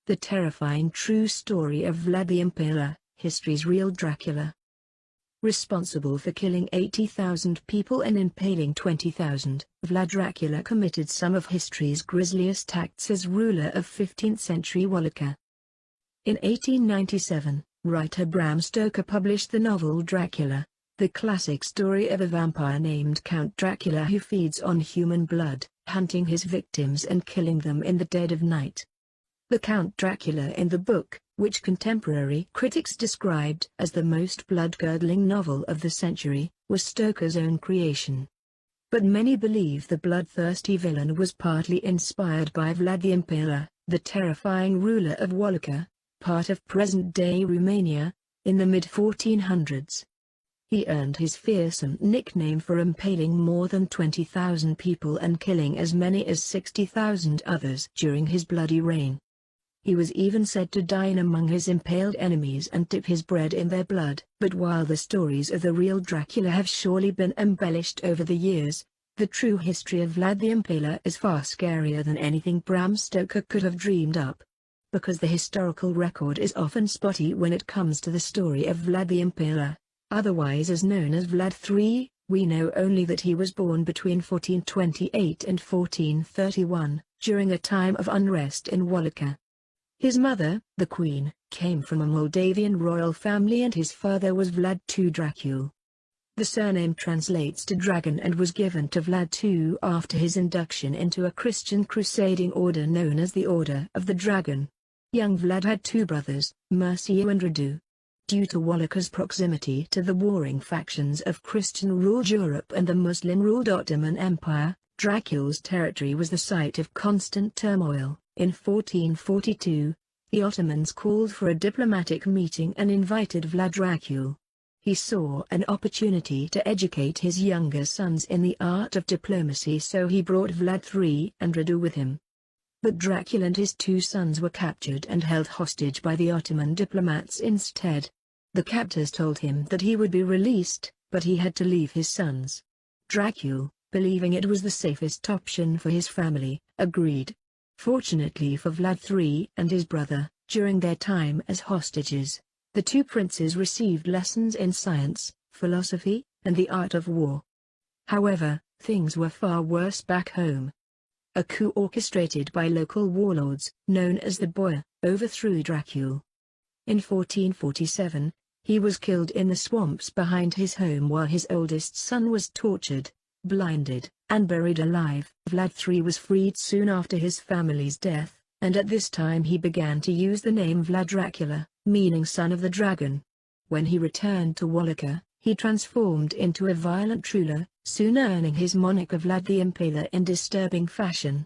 The terrifying true story of Vlad the Impaler, history's real Dracula. Responsible for killing 80,000 people and impaling 20,000, Vlad Dracula committed some of history's grisliest acts as ruler of 15th-century Wallachia. In 1897, writer Bram Stoker published the novel Dracula, the classic story of a vampire named Count Dracula who feeds on human blood, hunting his victims and killing them in the dead of night. The Count Dracula in the book, which contemporary critics described as the most blood-curdling novel of the century, was Stoker's own creation. But many believe the bloodthirsty villain was partly inspired by Vlad the Impaler, the terrifying ruler of Wallachia, part of present-day Romania, in the mid-1400s. He earned his fearsome nickname for impaling more than 20,000 people and killing as many as 60,000 others during his bloody reign. He was even said to dine among his impaled enemies and dip his bread in their blood. But while the stories of the real Dracula have surely been embellished over the years, the true history of Vlad the Impaler is far scarier than anything Bram Stoker could have dreamed up. Because the historical record is often spotty when it comes to the story of Vlad the Impaler, otherwise as known as Vlad III, we know only that he was born between 1428 and 1431, during a time of unrest in Wallachia. His mother, the Queen, came from a Moldavian royal family and his father was Vlad II Dracul. The surname translates to dragon and was given to Vlad II after his induction into a Christian crusading order known as the Order of the Dragon. Young Vlad had two brothers, Mircea and Radu. Due to Wallachia's proximity to the warring factions of Christian-ruled Europe and the Muslim-ruled Ottoman Empire, Dracul's territory was the site of constant turmoil. In 1442, the Ottomans called for a diplomatic meeting and invited Vlad Dracul. He saw an opportunity to educate his younger sons in the art of diplomacy, so he brought Vlad III and Radu with him. But Dracul and his two sons were captured and held hostage by the Ottoman diplomats instead. The captors told him that he would be released, but he had to leave his sons. Dracul, believing it was the safest option for his family, agreed. Fortunately for Vlad III and his brother, during their time as hostages, the two princes received lessons in science, philosophy, and the art of war. However, things were far worse back home. A coup orchestrated by local warlords, known as the Boyar, overthrew Dracul. In 1447, he was killed in the swamps behind his home while his oldest son was tortured, blinded, and buried alive. Vlad III was freed soon after his family's death, and at this time he began to use the name Vlad Dracula, meaning son of the dragon. When he returned to Wallachia, he transformed into a violent ruler, soon earning his moniker Vlad the Impaler in disturbing fashion.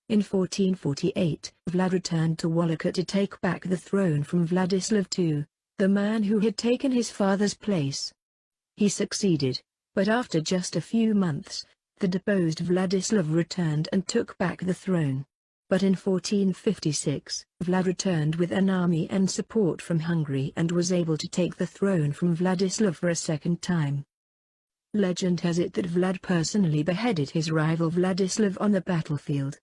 In 1448, Vlad returned to Wallachia to take back the throne from Vladislav II, the man who had taken his father's place. He succeeded, but after just a few months, the deposed Vladislav returned and took back the throne. But in 1456, Vlad returned with an army and support from Hungary and was able to take the throne from Vladislav for a second time. Legend has it that Vlad personally beheaded his rival Vladislav on the battlefield.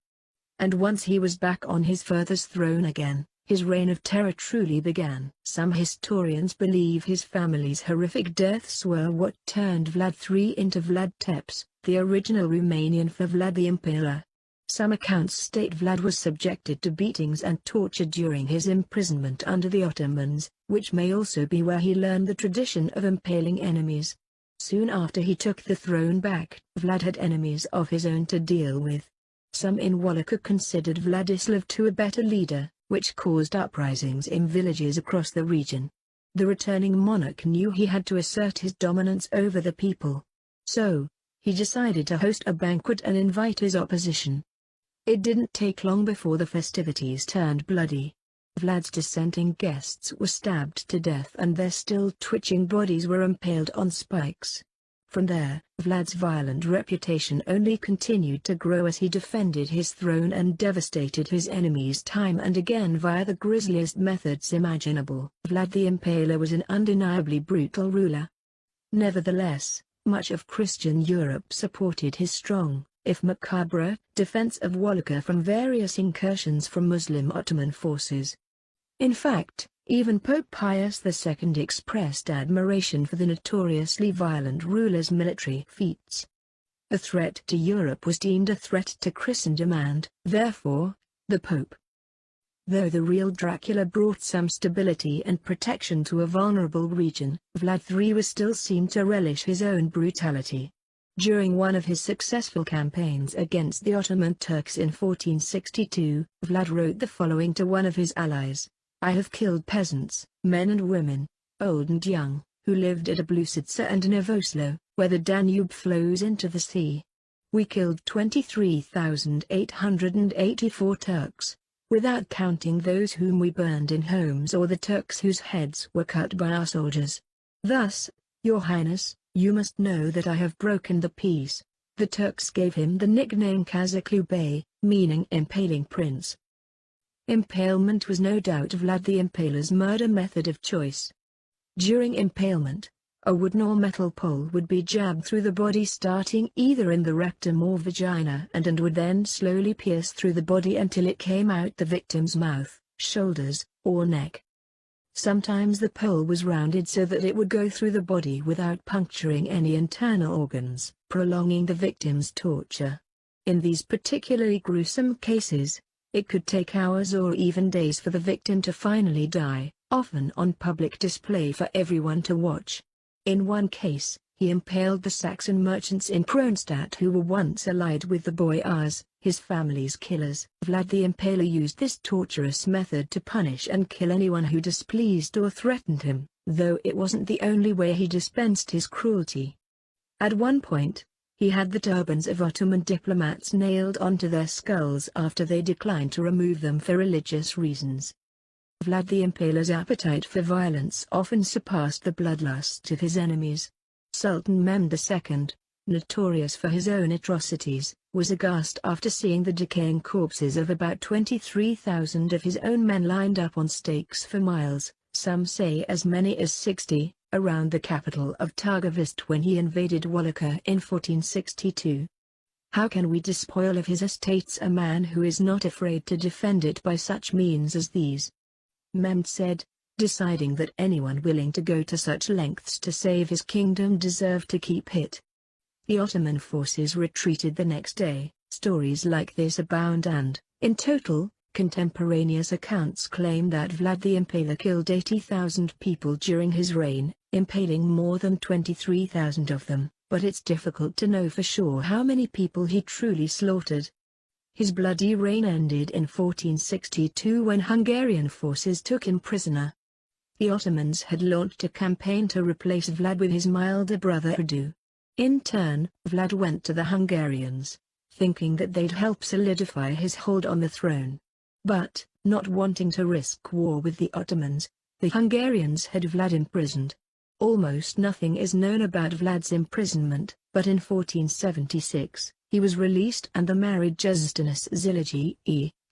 And once he was back on his father's throne again, his reign of terror truly began. Some historians believe his family's horrific deaths were what turned Vlad III into Vlad Tepes, the original Romanian for Vlad the Impaler. Some accounts state Vlad was subjected to beatings and torture during his imprisonment under the Ottomans, which may also be where he learned the tradition of impaling enemies. Soon after he took the throne back, Vlad had enemies of his own to deal with. Some in Wallachia considered Vladislav II a better leader, which caused uprisings in villages across the region. The returning monarch knew he had to assert his dominance over the people. So, he decided to host a banquet and invite his opposition. It didn't take long before the festivities turned bloody. Vlad's dissenting guests were stabbed to death and their still twitching bodies were impaled on spikes. From there, Vlad's violent reputation only continued to grow as he defended his throne and devastated his enemies time and again via the grisliest methods imaginable. Vlad the Impaler was an undeniably brutal ruler. Nevertheless, much of Christian Europe supported his strong, if macabre, defense of Wallachia from various incursions from Muslim Ottoman forces. In fact, even Pope Pius II expressed admiration for the notoriously violent ruler's military feats. A threat to Europe was deemed a threat to Christendom and, therefore, the Pope. Though the real Dracula brought some stability and protection to a vulnerable region, Vlad III was still seen to relish his own brutality. During one of his successful campaigns against the Ottoman Turks in 1462, Vlad wrote the following to one of his allies: "I have killed peasants, men and women, old and young, who lived at Ablusica and Novoslo, where the Danube flows into the sea. We killed 23,884 Turks, without counting those whom we burned in homes or the Turks whose heads were cut by our soldiers. Thus, Your Highness, you must know that I have broken the peace." The Turks gave him the nickname Kazaklu Bey, meaning impaling prince. Impalement was no doubt Vlad the Impaler's murder method of choice. During impalement, a wooden or metal pole would be jabbed through the body starting either in the rectum or vagina and would then slowly pierce through the body until it came out the victim's mouth, shoulders, or neck. Sometimes the pole was rounded so that it would go through the body without puncturing any internal organs, prolonging the victim's torture. In these particularly gruesome cases, it could take hours or even days for the victim to finally die, often on public display for everyone to watch. In one case, he impaled the Saxon merchants in Kronstadt who were once allied with the boyars, his family's killers. Vlad the Impaler used this torturous method to punish and kill anyone who displeased or threatened him, though it wasn't the only way he dispensed his cruelty. At one point, he had the turbans of Ottoman diplomats nailed onto their skulls after they declined to remove them for religious reasons. Vlad the Impaler's appetite for violence often surpassed the bloodlust of his enemies. Sultan Mehmed II, notorious for his own atrocities, was aghast after seeing the decaying corpses of about 23,000 of his own men lined up on stakes for miles, some say as many as 60, around the capital of Targovist when he invaded Wallachia in 1462. How can we despoil of his estates a man who is not afraid to defend it by such means as these? Mehmed said, deciding that anyone willing to go to such lengths to save his kingdom deserved to keep it. The Ottoman forces retreated the next day. Stories like this abound and, in total, contemporaneous accounts claim that Vlad the Impaler killed 80,000 people during his reign, impaling more than 23,000 of them, but it's difficult to know for sure how many people he truly slaughtered. His bloody reign ended in 1462 when Hungarian forces took him prisoner. The Ottomans had launched a campaign to replace Vlad with his milder brother Radu. In turn, Vlad went to the Hungarians, thinking that they'd help solidify his hold on the throne. But, not wanting to risk war with the Ottomans, the Hungarians had Vlad imprisoned. Almost nothing is known about Vlad's imprisonment, but in 1476, he was released and married Justinus Ziligi,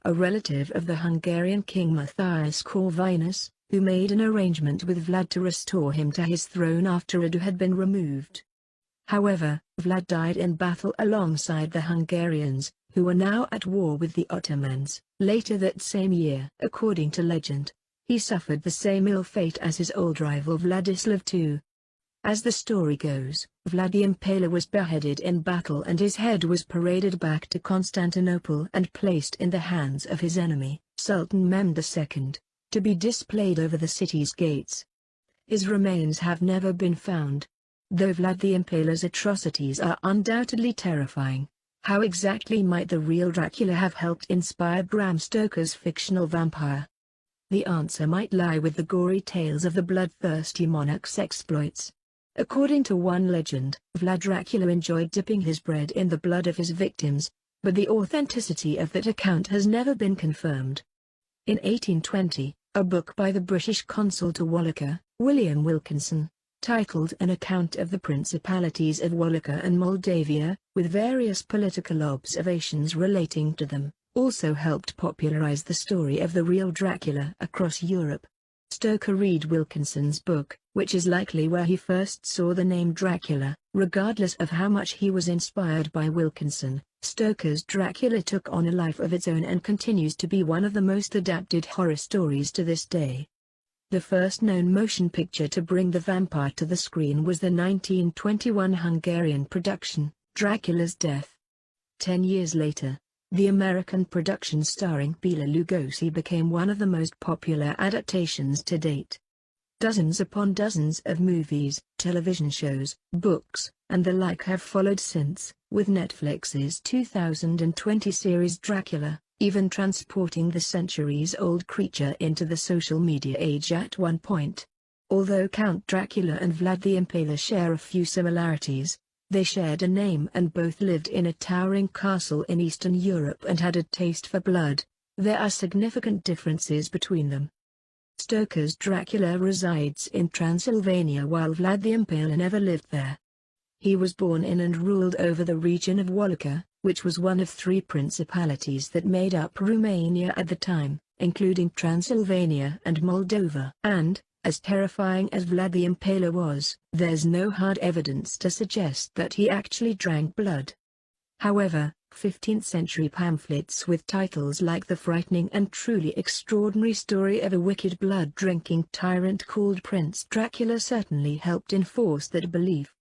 a relative of the Hungarian king Matthias Corvinus, who made an arrangement with Vlad to restore him to his throne after Radu had been removed. However, Vlad died in battle alongside the Hungarians, who were now at war with the Ottomans. Later that same year, according to legend, he suffered the same ill fate as his old rival Vladislav II. As the story goes, Vlad the Impaler was beheaded in battle and his head was paraded back to Constantinople and placed in the hands of his enemy, Sultan Mehmed II, to be displayed over the city's gates. His remains have never been found. Though Vlad the Impaler's atrocities are undoubtedly terrifying, how exactly might the real Dracula have helped inspire Bram Stoker's fictional vampire? The answer might lie with the gory tales of the bloodthirsty monarch's exploits. According to one legend, Vlad Dracula enjoyed dipping his bread in the blood of his victims, but the authenticity of that account has never been confirmed. In 1820, a book by the British consul to Wallachia, William Wilkinson, titled An Account of the Principalities of Wallachia and Moldavia, with various political observations relating to them, also helped popularize the story of the real Dracula across Europe. Stoker read Wilkinson's book, which is likely where he first saw the name Dracula. Regardless of how much he was inspired by Wilkinson, Stoker's Dracula took on a life of its own and continues to be one of the most adapted horror stories to this day. The first known motion picture to bring the vampire to the screen was the 1921 Hungarian production, Dracula's Death. 10 years later, the American production starring Bela Lugosi became one of the most popular adaptations to date. Dozens upon dozens of movies, television shows, books, and the like have followed since, with Netflix's 2020 series Dracula even transporting the centuries-old creature into the social media age at one point. Although Count Dracula and Vlad the Impaler share a few similarities, they shared a name and both lived in a towering castle in Eastern Europe and had a taste for blood. There are significant differences between them. Stoker's Dracula resides in Transylvania while Vlad the Impaler never lived there. He was born in and ruled over the region of Wallachia, which was one of 3 principalities that made up Romania at the time, including Transylvania and Moldova. And, as terrifying as Vlad the Impaler was, there's no hard evidence to suggest that he actually drank blood. However, 15th-century pamphlets with titles like The Frightening and Truly Extraordinary Story of a Wicked Blood-Drinking Tyrant Called Prince Dracula certainly helped enforce that belief.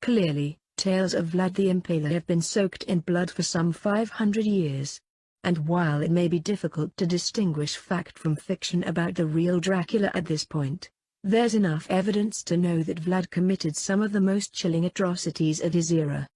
Clearly, tales of Vlad the Impaler have been soaked in blood for some 500 years. And while it may be difficult to distinguish fact from fiction about the real Dracula at this point, there's enough evidence to know that Vlad committed some of the most chilling atrocities of his era.